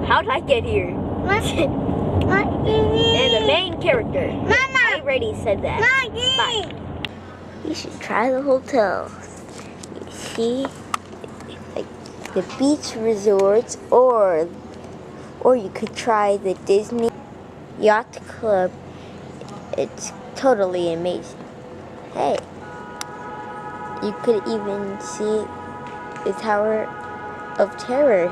How did I get here? And the main character. I already said that. Bye. You should try the hotels. You see, like the beach resorts, or you could try the Disney Yacht Club. It's totally amazing. Hey, you could even see the Tower of Terror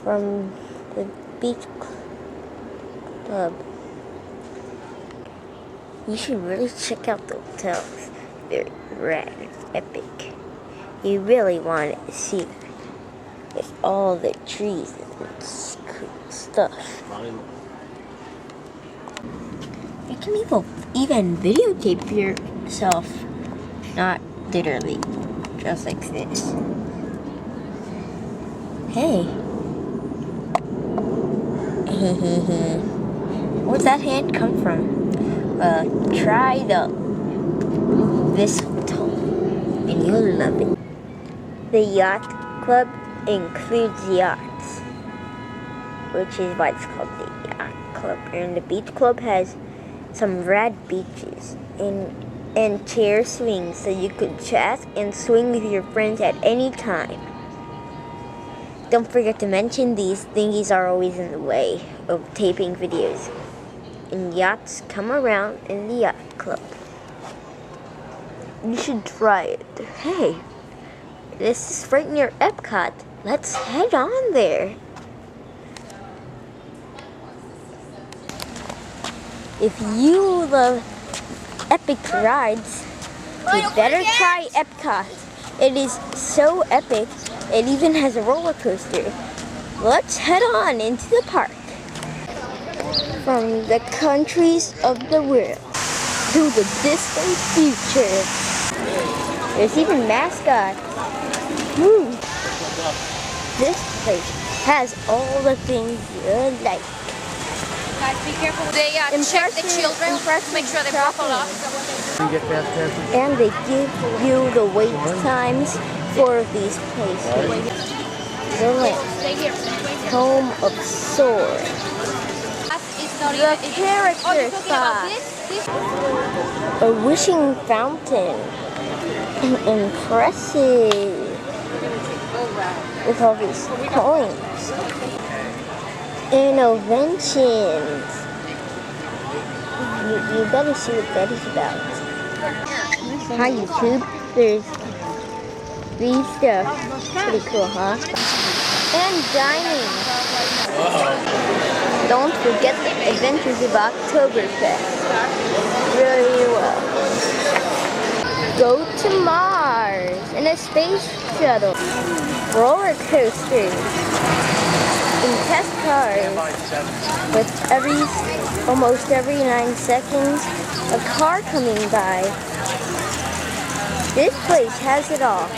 from the beach club. You should really check out the hotels. They're rad and epic. You really want to see them with all the trees and cool stuff. You can even videotape yourself, not literally, just like this. Hey. Where'd that hand come from? Try this hotel and you'll love it. The Yacht Club includes yachts, which is why it's called the Yacht Club. And the Beach Club has some rad beaches and chair swings, so you could chat and swing with your friends at any time. Don't forget to mention these thingies are always in the way of taping videos. And yachts come around in the Yacht Club. You should try it. Hey, this is right near Epcot. Let's head on there. If you love epic rides, you better try Epcot. It is so epic, it even has a roller coaster. Let's head on into the park. From the countries of the world to the distant future. There's even mascots. Woo. This place has all the things you like. Guys, be careful. They check the children to make sure they buckle up. And they give you the wait times for these places. The land, home of Soar. The character spot. A wishing fountain. Impressive. With all these coins. Innovations. You better see what that is about. Hi YouTube. There's these stuff. Pretty cool, huh? And dining. Don't forget the Adventures of Oktoberfest. Really well. Go to Mars in a space shuttle. Roller coasters. In test cars. With almost every 9 seconds, a car coming by. This place has it all.